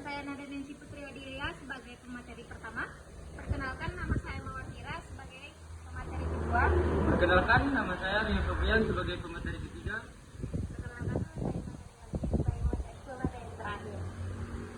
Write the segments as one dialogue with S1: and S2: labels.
S1: Saya Nada Nancy Putri Odilia sebagai pemateri pertama. Perkenalkan, nama saya Mawar Mira sebagai pemateri kedua.
S2: Perkenalkan, nama saya Rio Febrian sebagai pemateri ketiga.
S1: Perkenalkan, saya pemateri terakhir.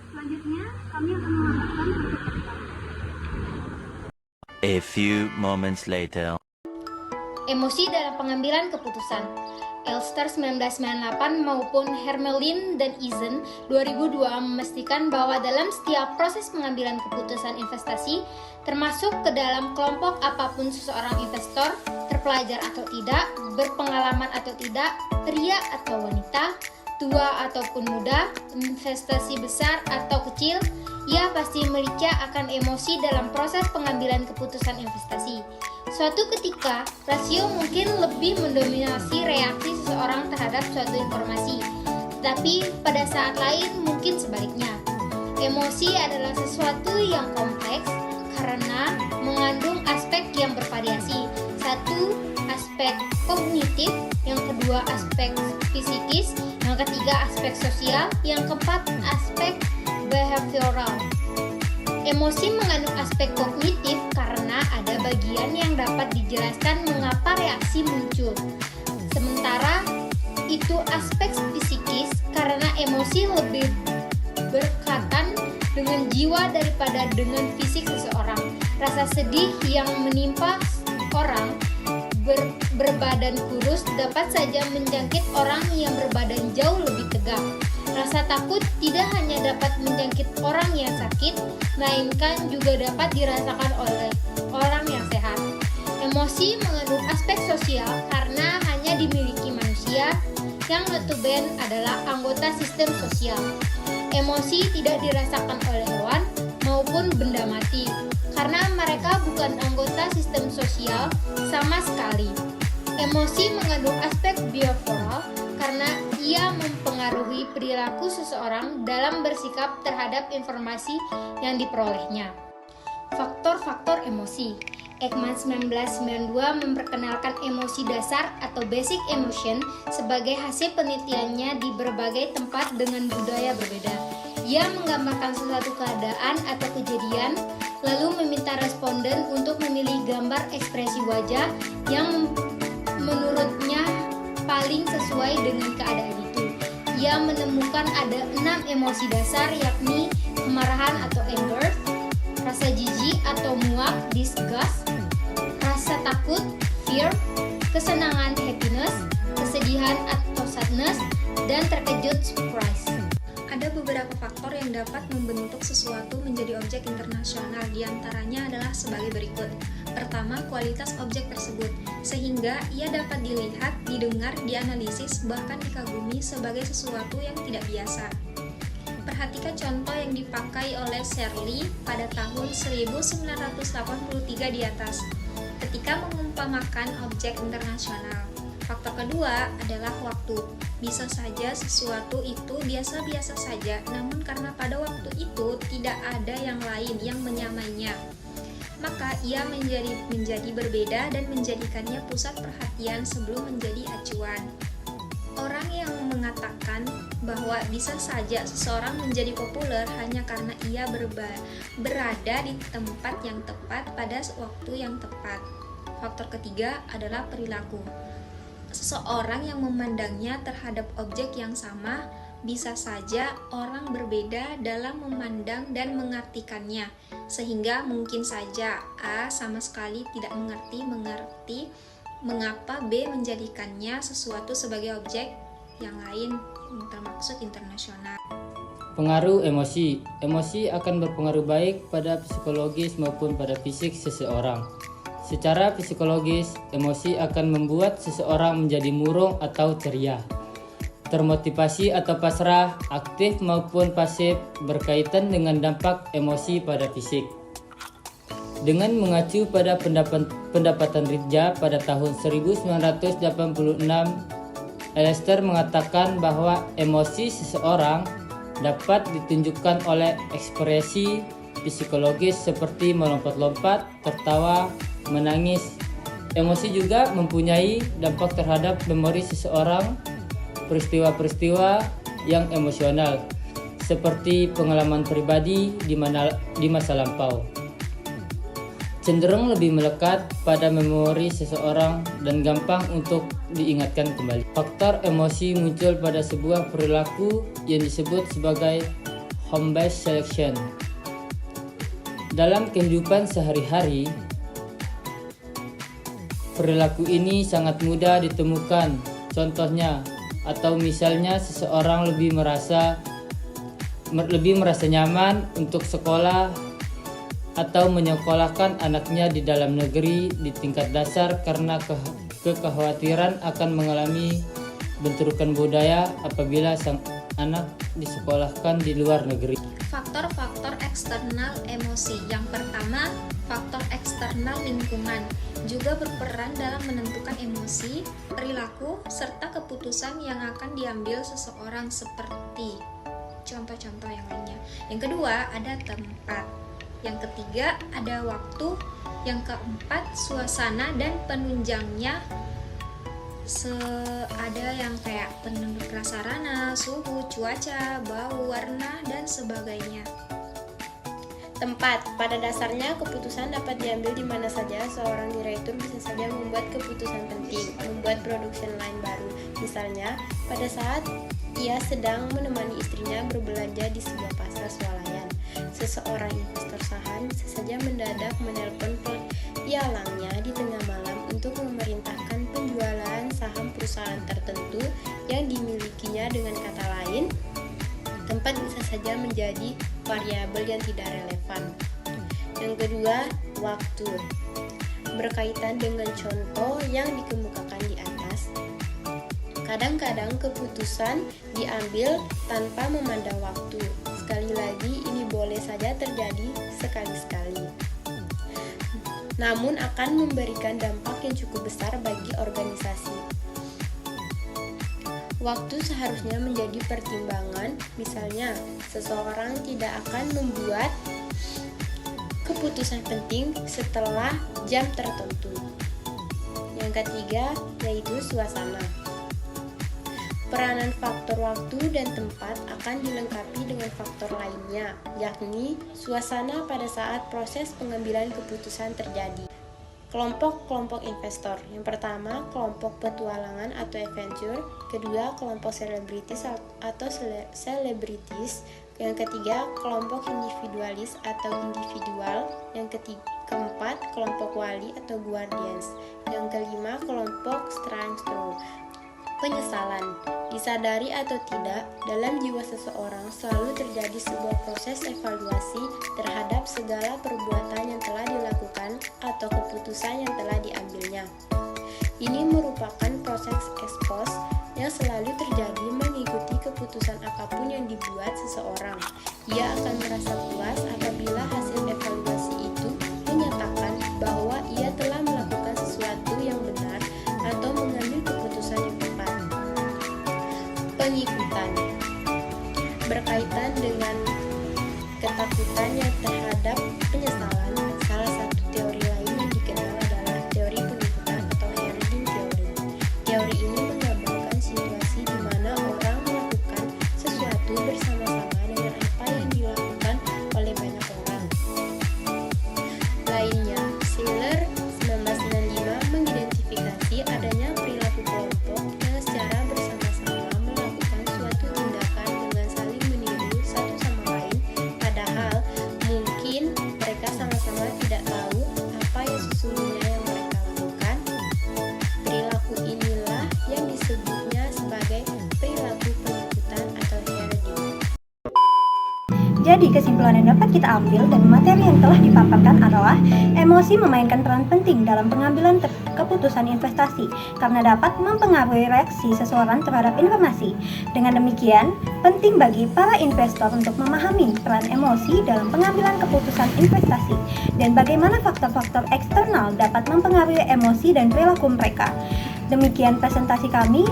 S1: Selanjutnya, kami akan memaparkan berikut tentang
S3: A few moments later.
S4: Emosi dalam pengambilan keputusan. Elster 1998 maupun Hermelin dan Eisen 2002 memastikan bahwa dalam setiap proses pengambilan keputusan investasi, termasuk ke dalam kelompok apapun seseorang investor, terpelajar atau tidak, berpengalaman atau tidak, pria atau wanita, tua ataupun muda, investasi besar atau kecil, ia pasti memiliki akan emosi dalam proses pengambilan keputusan investasi. Suatu ketika, rasio mungkin lebih mendominasi reaksi seseorang terhadap suatu informasi, tapi pada saat lain mungkin sebaliknya. Emosi adalah sesuatu yang kompleks karena mengandung aspek yang bervariasi. Satu, aspek kognitif, yang kedua aspek psikis, yang ketiga aspek sosial, yang keempat aspek behavioral. Emosi mengandung aspek kognitif karena ada bagian yang dapat dijelaskan mengapa reaksi muncul. Sementara itu aspek psikis karena emosi lebih berkaitan dengan jiwa daripada dengan fisik seseorang. Rasa sedih yang menimpa orang berbadan kurus dapat saja menjangkit orang yang berbadan jauh lebih tegap. Rasa takut tidak hanya dapat menjangkit orang yang sakit, melainkan juga dapat dirasakan oleh orang yang sehat. Emosi mengandung aspek sosial karena hanya dimiliki manusia yang notabene adalah anggota sistem sosial. Emosi tidak dirasakan oleh hewan maupun benda mati karena mereka bukan anggota sistem sosial sama sekali. Emosi mengandung aspek behavioral karena ia mempengaruhi perilaku seseorang dalam bersikap terhadap informasi yang diperolehnya. Faktor-faktor emosi. Ekman 1992 memperkenalkan emosi dasar atau basic emotion sebagai hasil penelitiannya di berbagai tempat dengan budaya berbeda. Ia menggambarkan suatu keadaan atau kejadian, lalu meminta responden untuk memilih gambar ekspresi wajah yang menurutnya paling sesuai dengan keadaan itu. Ia menemukan ada 6 emosi dasar, yakni kemarahan atau anger, rasa jijik atau muak, disgust, rasa takut, fear, kesenangan, happiness, kesedihan atau sadness, dan terkejut, surprise.
S5: Ada beberapa faktor yang dapat membentuk sesuatu menjadi objek internasional, diantaranya adalah sebagai berikut. Pertama, kualitas objek tersebut, sehingga ia dapat dilihat, didengar, dianalisis, bahkan dikagumi sebagai sesuatu yang tidak biasa. Perhatikan contoh yang dipakai oleh Shirley pada tahun 1983 di atas, ketika mengumpamakan objek internasional. Faktor kedua adalah waktu. Bisa saja sesuatu itu biasa-biasa saja, namun karena pada waktu itu tidak ada yang lain yang menyamainya, maka ia menjadi berbeda dan menjadikannya pusat perhatian sebelum menjadi acuan. Orang yang mengatakan bahwa bisa saja seseorang menjadi populer hanya karena ia berada di tempat yang tepat pada waktu yang tepat. Faktor ketiga adalah perilaku. Seseorang yang memandangnya terhadap objek yang sama, bisa saja orang berbeda dalam memandang dan mengartikannya, sehingga mungkin saja A sama sekali tidak mengerti mengapa B menjadikannya sesuatu sebagai objek yang lain, termaksud internasional.
S2: Pengaruh emosi. Emosi akan berpengaruh baik pada psikologis maupun pada fisik seseorang. Secara psikologis, emosi akan membuat seseorang menjadi murung atau ceria, termotivasi atau pasrah, aktif maupun pasif, berkaitan dengan dampak emosi pada fisik. Dengan mengacu pada pendapatan Ritja pada tahun 1986, Elster mengatakan bahwa emosi seseorang dapat ditunjukkan oleh ekspresi psikologis seperti melompat-lompat, tertawa, menangis. Emosi juga mempunyai dampak terhadap memori seseorang, peristiwa-peristiwa yang emosional, seperti pengalaman pribadi di masa lampau. Cenderung lebih melekat pada memori seseorang dan gampang untuk diingatkan kembali. Faktor emosi muncul pada sebuah perilaku yang disebut sebagai home-based selection. Dalam kehidupan sehari-hari, perilaku ini sangat mudah ditemukan. Contohnya, atau misalnya seseorang lebih merasa nyaman untuk sekolah atau menyekolahkan anaknya di dalam negeri di tingkat dasar karena kekhawatiran akan mengalami benturan budaya apabila sang anak disekolahkan di luar negeri.
S5: Faktor-faktor eksternal emosi. Yang pertama, faktor eksternal lingkungan juga berperan dalam menentukan emosi, perilaku, serta keputusan yang akan diambil seseorang seperti contoh-contoh yang lainnya. Yang kedua, ada tempat. Yang ketiga, ada waktu. Yang keempat, suasana dan penunjangnya. Ada yang kayak penunjuk prasarana, suhu, cuaca, bau, warna, dan sebagainya.
S6: Tempat. Pada dasarnya, keputusan dapat diambil di mana saja. Seorang direktur bisa saja membuat keputusan penting, membuat production line baru. Misalnya, pada saat ia sedang menemani istrinya berbelanja di sebuah pasar swalayan. Seseorang investor saham bisa saja mendadak menelpon pialangnya di tengah malam untuk memerintahkan penjualan saham perusahaan tertentu yang dimilikinya. Dengan kata lain, tempat bisa saja menjadi variabel yang tidak relevan. Yang kedua, waktu. Berkaitan dengan contoh yang dikemukakan di atas, kadang-kadang keputusan diambil tanpa memandang waktu. Sekali lagi, ini boleh saja terjadi sekali-sekali, namun akan memberikan dampak yang cukup besar bagi organisasi. Waktu seharusnya menjadi pertimbangan. Misalnya, seseorang tidak akan membuat keputusan penting setelah jam tertentu. Yang ketiga, yaitu suasana. Peranan faktor waktu dan tempat akan dilengkapi dengan faktor lainnya, yakni suasana pada saat proses pengambilan keputusan terjadi. Kelompok-kelompok investor. Yang pertama, kelompok petualangan atau adventure. Kedua, kelompok selebritis atau selebritis. Yang ketiga, kelompok individualis atau individual. Yang keempat, kelompok wali atau guardians. Yang kelima, kelompok strangthrow. Penyesalan. Disadari atau tidak, dalam jiwa seseorang selalu terjadi sebuah proses evaluasi terhadap segala perbuatan yang telah dilakukan atau keputusan yang telah diambilnya. Ini merupakan proses ex post yang selalu terjadi mengikuti keputusan apapun yang dibuat seseorang. Ia akan merasa puas apabila hasil evaluasi itu menyatakan bahwa ia telah melakukan sesuatu yang benar atau mengambil keputusan yang tepat. Pengikutan. Berkaitan dengan ketakutannya terhadap penyesalan, salah satu teori lain yang dikenal adalah teori pengikutan atau herding theory. Teori ini menggambarkan situasi di mana orang melakukan sesuatu bersama-sama dengan apa yang dilakukan oleh banyak orang lainnya. Seiler 1995 mengidentifikasi adanya perilaku kelompok yang secara bersama-sama melakukan suatu tindakan dengan saling meniru satu sama lain, padahal mungkin mereka sama-sama tidak tahu apa yang sesungguhnya yang mereka lakukan. Perilaku inilah yang disebutnya sebagai perilaku pengikutan atau herding.
S7: Jadi kesimpulan yang dapat kita ambil dari materi yang telah dipaparkan adalah emosi memainkan peran penting dalam pengambilan keputusan investasi karena dapat mempengaruhi reaksi seseorang terhadap informasi. Dengan demikian, penting bagi para investor untuk memahami peran emosi dalam pengambilan keputusan investasi dan bagaimana faktor-faktor eksternal dapat mempengaruhi emosi dan perilaku mereka. Demikian presentasi kami.